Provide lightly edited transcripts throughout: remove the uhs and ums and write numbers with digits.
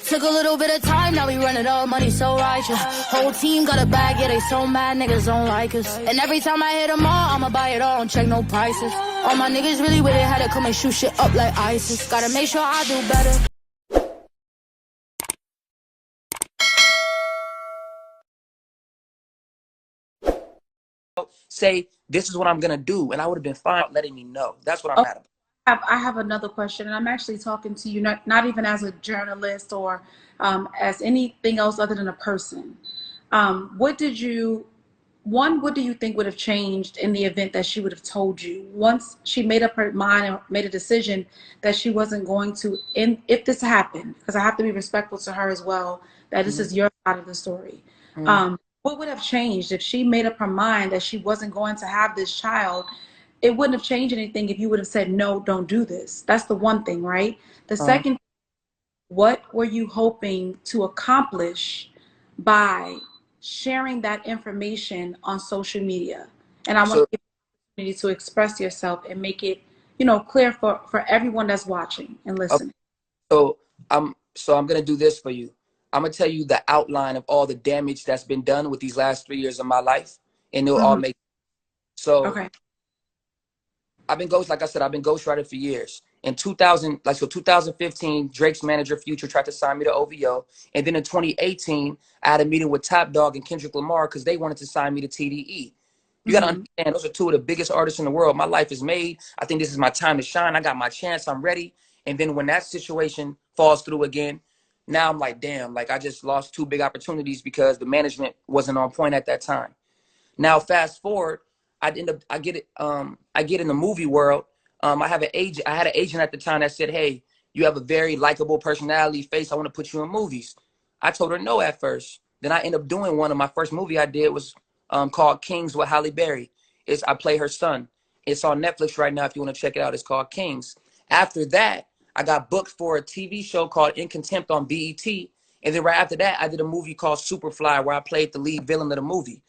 Took a little bit of time, now we run it all, money so righteous. Whole team got a bag, yeah, they so mad, niggas don't like us. And every time I hit them all, I'ma buy it all and check no prices. All my niggas really with it, had to come and shoot shit up like ISIS. Gotta make sure I do better. Say, this is what I'm gonna do, and I would have been fine letting me know. That's what I'm mad about. I have another question, and I'm actually talking to you not even as a journalist or as anything else other than a person. What do you think would have changed in the event that she would have told you once she made up her mind and made a decision that she wasn't going to, if this happened, because I have to be respectful to her as well, that this is your side of the story. What would have changed if she made up her mind that she wasn't going to have this child? It wouldn't have changed anything if you would have said, no, don't do this. That's the one thing, right? The second, what were you hoping to accomplish by sharing that information on social media? And I want to give you the opportunity to express yourself and make it, clear for everyone that's watching and listening. So I'm gonna do this for you. I'm gonna tell you the outline of all the damage that's been done with these last 3 years of my life, and it'll all make so. Okay. I've been ghostwriter for years. In 2015, Drake's manager Future tried to sign me to OVO, and then in 2018, I had a meeting with Top Dog and Kendrick Lamar because they wanted to sign me to TDE. You gotta understand, those are two of the biggest artists in the world. My life is made. I think this is my time to shine. I got my chance. I'm ready. And then when that situation falls through again, now I'm like, damn, like I just lost two big opportunities because the management wasn't on point at that time. Now fast forward, I get in the movie world. I had an agent at the time that said, hey, you have a very likable personality, face. I want to put you in movies. I told her no at first. Then I ended up doing one of my first movie I did was called Kings with Halle Berry. I play her son. It's on Netflix right now if you want to check it out. It's called Kings. After that, I got booked for a TV show called In Contempt on BET. And then right after that, I did a movie called Superfly where I played the lead villain of the movie.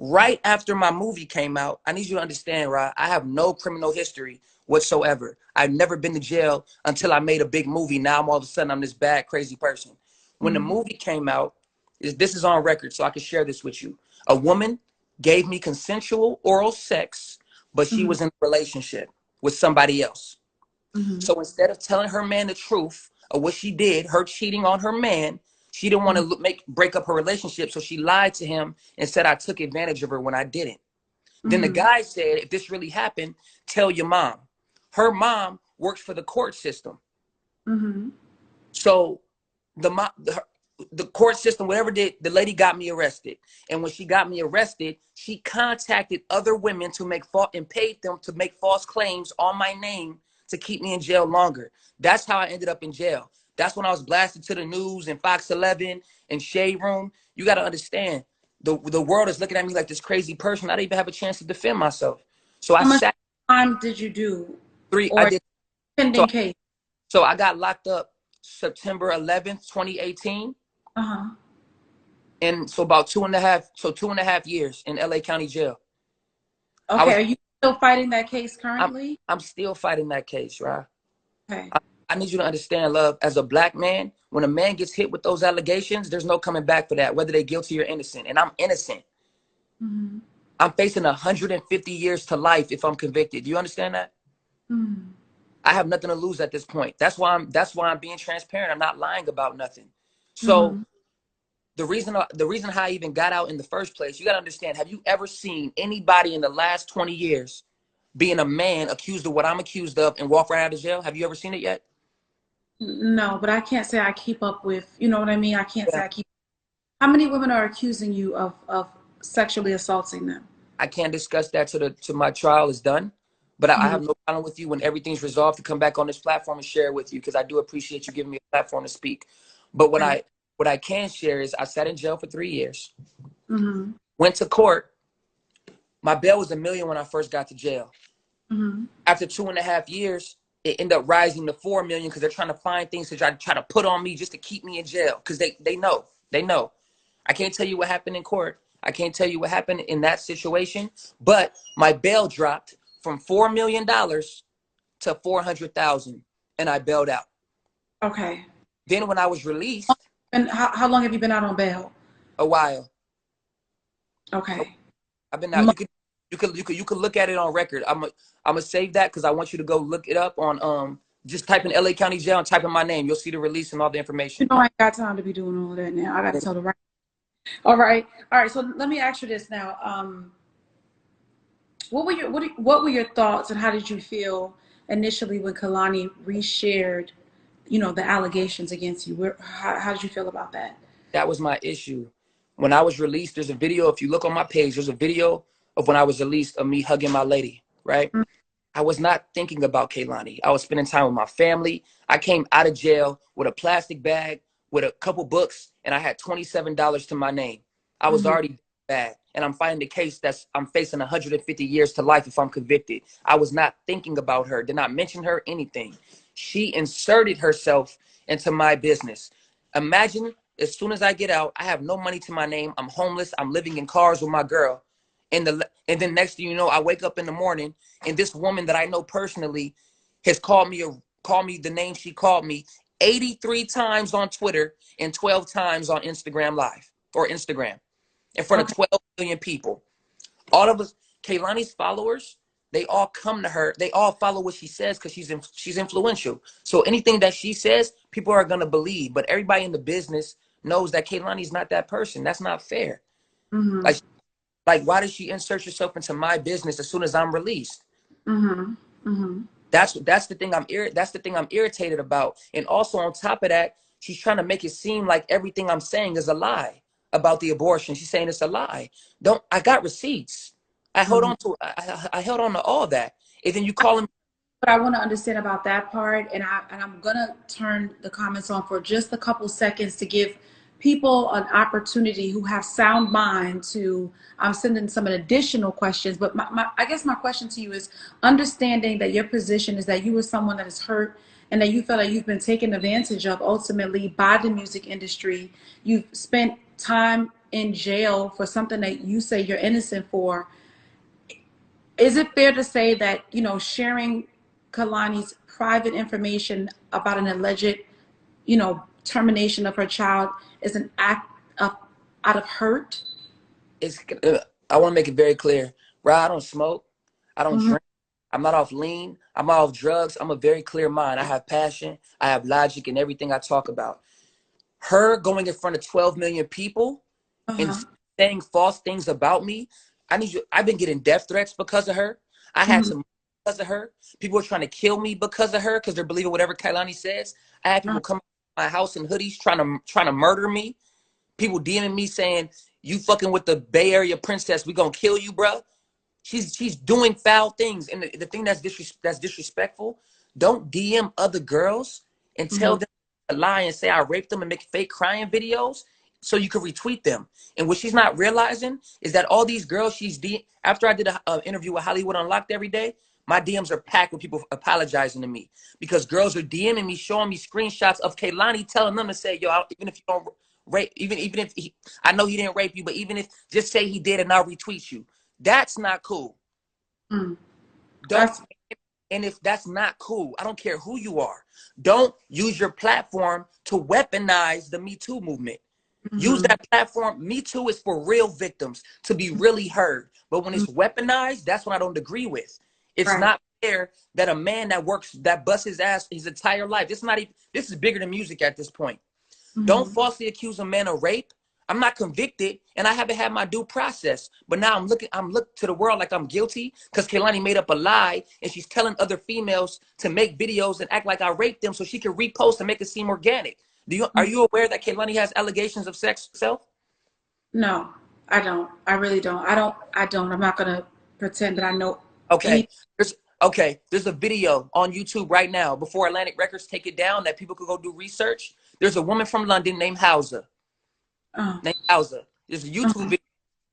Right after my movie came out, I need you to understand, right? I have no criminal history whatsoever. I've never been to jail until I made a big movie. Now I'm all of a sudden, I'm this bad, crazy person. When the movie came out, this is on record, so I can share this with you. A woman gave me consensual oral sex, but she was in a relationship with somebody else. So instead of telling her man the truth of what she did, her cheating on her man, she didn't want to break up her relationship, so she lied to him and said I took advantage of her when I didn't. Then the guy said, if this really happened, tell your mom. Her mom works for the court system. So the court system, whatever did, the lady got me arrested. And when she got me arrested, she contacted other women and paid them to make false claims on my name to keep me in jail longer. That's how I ended up in jail. That's when I was blasted to the news and Fox 11 and Shade Room. You got to understand, the world is looking at me like this crazy person. I didn't even have a chance to defend myself. So How much time did you do? I did. Pending case. So I got locked up September 11th, 2018. And so about 2.5 years in LA County Jail. Okay, are you still fighting that case currently? I'm still fighting that case, right? Okay. I need you to understand, love, as a black man, when a man gets hit with those allegations, there's no coming back for that, whether they're guilty or innocent. And I'm innocent. I'm facing 150 years to life if I'm convicted. Do you understand that? I have nothing to lose at this point. That's why I'm being transparent. I'm not lying about nothing. So the reason how I even got out in the first place, you got to understand, have you ever seen anybody in the last 20 years being a man accused of what I'm accused of and walk right out of jail? Have you ever seen it yet? No, but I can't say I keep up with, you know what I mean? I can't say I keep. How many women are accusing you of sexually assaulting them? I can't discuss that to my trial is done, but I have no problem with you when everything's resolved to come back on this platform and share it with you, because I do appreciate you giving me a platform to speak. But what I can share is I sat in jail for 3 years, went to court. My bail was $1 million when I first got to jail. After 2.5 years, it ended up rising to $4 million because they're trying to find things to try to put on me just to keep me in jail, because they know. I can't tell you what happened in court. I can't tell you what happened in that situation, but my bail dropped from $4 million to $400,000, and I bailed out. Okay. Then when I was released, And how long have you been out on bail? a while. Okay. I've been out. You could look at it on record. I'm gonna save that because I want you to go look it up on just type in LA County Jail and type in my name. You'll see the release and all the You information. know, I ain't got time to be doing all that now. I got to tell the right. All right. All right. So let me ask you this now. What were your thoughts and how did you feel initially when Kehlani reshared, the allegations against you? How did you feel about that? That was my issue. When I was released, there's a video. If you look on my page, there's a video of when I was released of me hugging my lady, right? Mm-hmm. I was not thinking about Kehlani. I was spending time with my family. I came out of jail with a plastic bag, with a couple books, and I had $27 to my name. I was already bad. And I'm fighting the case I'm facing 150 years to life if I'm convicted. I was not thinking about her, did not mention her, anything. She inserted herself into my business. Imagine, as soon as I get out, I have no money to my name. I'm homeless. I'm living in cars with my girl. And then next thing you know, I wake up in the morning and this woman that I know personally has called me the name she called me 83 times on Twitter and 12 times on Instagram Live or Instagram in front of 12 million people. All of us, Kehlani's followers, they all come to her. They all follow what she says because she's influential. So anything that she says, people are gonna believe. But everybody in the business knows that Kehlani's not that person. That's not fair. Mm-hmm. Like, why does she insert herself into my business as soon as I'm released? Mm-hmm. Mm-hmm. That's the thing I'm irritated about. And also on top of that, she's trying to make it seem like everything I'm saying is a lie about the abortion. She's saying it's a lie. I got receipts. I held on to I held on to all that. And then you call him. What I want to understand about that part, and I'm gonna turn the comments on for just a couple seconds to give people an opportunity who have sound mind to send in some additional questions. But I guess my question to you is understanding that your position is that you were someone that is hurt and that you feel like you've been taken advantage of ultimately by the music industry. You've spent time in jail for something that you say you're innocent for. Is it fair to say that, sharing Kehlani's private information about an alleged, termination of her child is an act out of hurt? I want to make it very clear. Right, I don't smoke. I don't Mm-hmm. drink. I'm not off lean. I'm not off drugs. I'm a very clear mind. I have passion. I have logic in everything I talk about. Her going in front of 12 million people and Uh-huh. saying false things about me. I've been getting death threats because of her. I had Mm-hmm. some because of her. People are trying to kill me because of her because they're believing whatever Kehlani says. I had people come to my house in hoodies trying to murder me. People DMing me saying, "You fucking with the Bay Area princess, we gonna kill you, bro." She's doing foul things, and the thing that's disrespectful. Don't DM other girls and tell Mm-hmm. them to lie and say I raped them and make fake crying videos so you can retweet them. And what she's not realizing is that all these girls after I did an interview with Hollywood Unlocked every day, my DMs are packed with people apologizing to me because girls are DMing me, showing me screenshots of Kehlani telling them to say, "Yo, even if you don't rape, even if I know he didn't rape you, but even if just say he did and I'll retweet you." That's not cool. Mm-hmm. Don't. And if that's not cool, I don't care who you are. Don't use your platform to weaponize the Me Too movement. Use Mm-hmm. that platform. Me Too is for real victims to be really heard. But when it's weaponized, that's what I don't agree with. It's Right. not fair that a man that busts his ass his entire life. This is bigger than music at this point. Don't Mm-hmm. falsely accuse a man of rape. I'm not convicted and I haven't had my due process. But now I'm looking to the world like I'm guilty because Kehlani made up a lie and she's telling other females to make videos and act like I raped them so she can repost and make it seem organic. Are you aware that Kehlani has allegations of sex herself? No, I don't. I really don't. I don't. I'm not gonna pretend that I know Okay. any. There's a video on YouTube right now before Atlantic Records take it down that people could go do research. There's a woman from London named Hausa. Uh, There's a YouTube uh-huh. video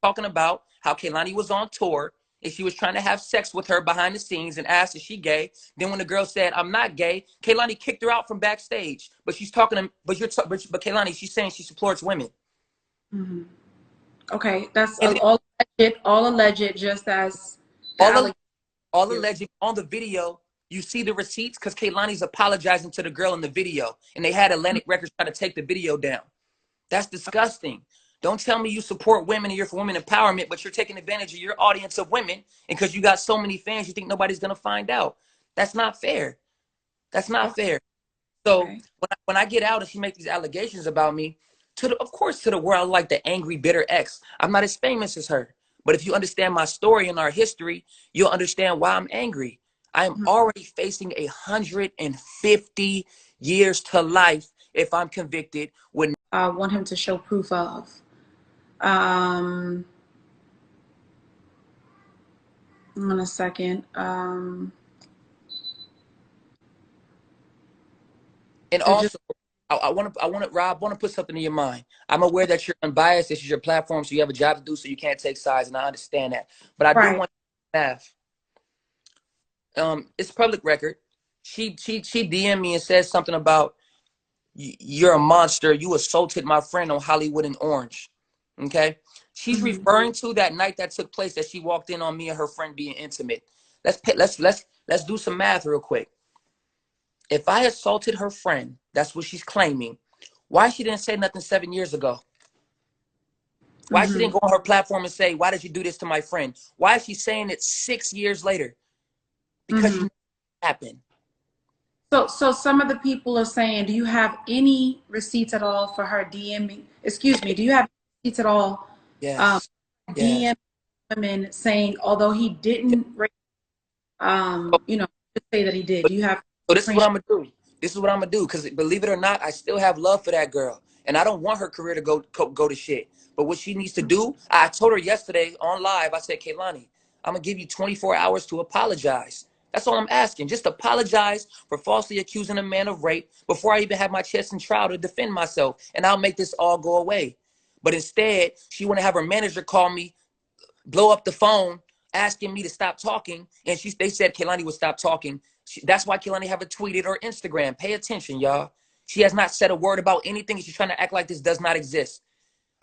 talking about how Kehlani was on tour and she was trying to have sex with her behind the scenes and asked if she gay. Then when the girl said, "I'm not gay," Kehlani kicked her out from backstage. But she's talking to, but Kehlani, she's saying she supports women. Mm-hmm. Okay, that's And then all alleged, just as the all allegation. all alleged on the video, You see the receipts because Kehlani's apologizing to the girl in the video, and they had Atlantic Records trying to take the video down. That's disgusting. Don't tell me you support women and you're for women empowerment, but you're taking advantage of your audience of women, and because you got so many fans, you think nobody's gonna find out. That's not fair. That's not fair. So Okay. when I get out and she makes these allegations about me, of course to the world, like the angry, bitter ex. I'm not as famous as her. But if you understand my story and our history, you'll understand why I'm angry. I am already facing 150 years to life if I'm convicted with. I want him to show proof of. In a second. And also, I want to, Rob, want to put something in your mind. I'm aware that you're unbiased. This is your platform, so you have a job to do, so you can't take sides, and I understand that. But I do want to have. It's public record. She DM'd me and said something about you're a monster. You assaulted my friend on Hollywood and Orange. Okay, she's referring to that night that took place that she walked in on me and her friend being intimate. Let's do some math real quick. If I assaulted her friend, that's what she's claiming. Why she didn't say nothing 7 years ago? Why she didn't go on her platform and say, why did you do this to my friend? Why is she saying it 6 years later? Because it happened. So some of the people are saying, do you have any receipts at all for her DMing? Excuse me, do you have receipts at all? Yes. DM women saying, although he didn't, just say that he did. Do you have? So this is what I'm gonna do. This is what I'm gonna do, because believe it or not, I still have love for that girl, and I don't want her career to go to shit. But what she needs to do, I told her yesterday on live. I said, Kehlani, I'm gonna give you 24 hours to apologize. That's all I'm asking. Just apologize for falsely accusing a man of rape before I even have my chest in trial to defend myself, and I'll make this all go away. But instead, she want to have her manager call me, blow up the phone, asking me to stop talking, and they said Kehlani would stop talking. That's why Kehlani haven't tweeted or Instagram. Pay attention, y'all. She has not said a word about anything. She's trying to act like this does not exist.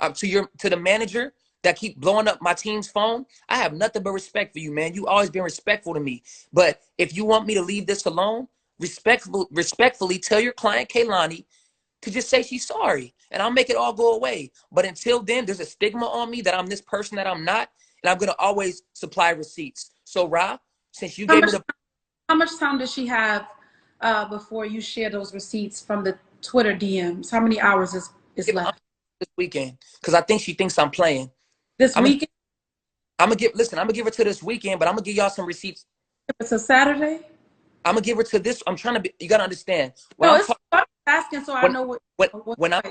To the manager that keep blowing up my team's phone, I have nothing but respect for you, man. You always been respectful to me. But if you want me to leave this alone, respectfully tell your client Kehlani to just say she's sorry, and I'll make it all go away. But until then, there's a stigma on me that I'm this person that I'm not, and I'm gonna always supply receipts. So, Rob, since you gave me the. How much time does she have before you share those receipts from the Twitter DMs? How many hours is left? This weekend, because I think she thinks I'm playing. This weekend? I'm gonna give her to this weekend, but I'm gonna give y'all some receipts. It's a Saturday? I'm gonna give her to this. I'm trying to be, you gotta understand. I'm asking so I know when I'm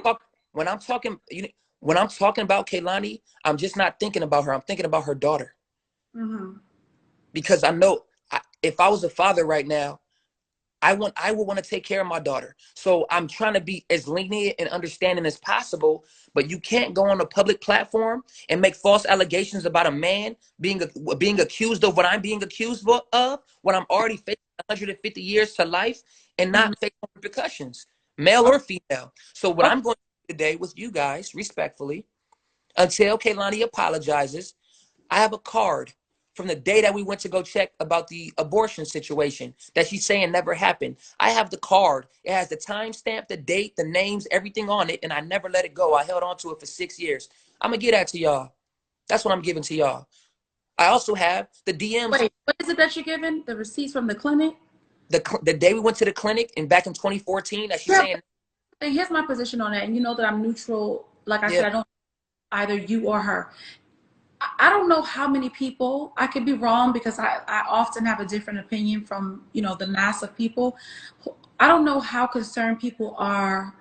talking about Kehlani, I'm just not thinking about her. I'm thinking about her daughter. Because I know if I was a father right now, I would want to take care of my daughter. So I'm trying to be as lenient and understanding as possible, but you can't go on a public platform and make false allegations about a man being accused of what I'm being accused of when I'm already facing 150 years to life and not facing repercussions, male or female. So what I'm going to do today with you guys, respectfully, until Kehlani apologizes, I have a card from the day that we went to go check about the abortion situation that she's saying never happened. I have the card. It has the timestamp, the date, the names, everything on it, and I never let it go. I held on to it for 6 years. I'm going to get that to y'all. That's what I'm giving to y'all. I also have the DMs. Wait, what is it that you're giving? The receipts from the clinic? The day we went to the clinic and back in 2014 that she's saying. Here's my position on that. And you know that I'm neutral. Like I said, I don't either you or her. I don't know how many people, I could be wrong because I often have a different opinion from, the mass of people. I don't know how concerned people are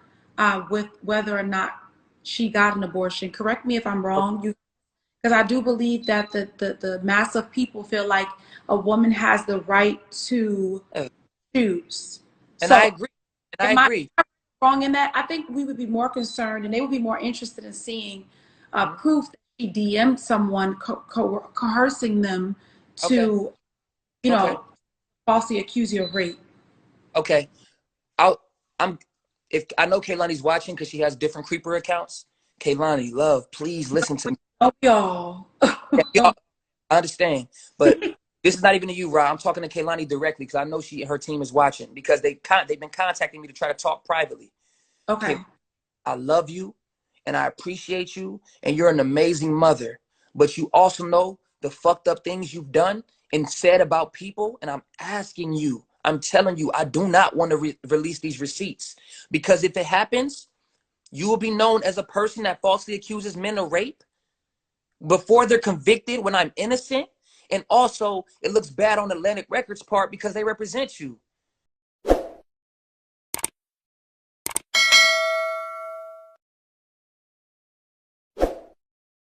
with whether or not she got an abortion. Correct me if I'm wrong, because I do believe that the mass of people feel like a woman has the right to choose. And so, I agree. And I agree. Wrong in that? I think we would be more concerned and they would be more interested in seeing proof that she DM'd someone coercing them to, falsely accuse you of rape. Okay. If I know Kehlani's watching because she has different creeper accounts. Kehlani, love, please listen to me. Oh, y'all. Y'all, I understand, but This is not even to you, Ra. I'm talking to Kehlani directly because I know her team is watching because they've been contacting me to try to talk privately. Okay. I love you and I appreciate you and you're an amazing mother. But you also know the fucked up things you've done and said about people. And I'm asking you, I'm telling you, I do not want to release these receipts because if it happens, you will be known as a person that falsely accuses men of rape before they're convicted when I'm innocent. And also, it looks bad on Atlantic Records' part because they represent you.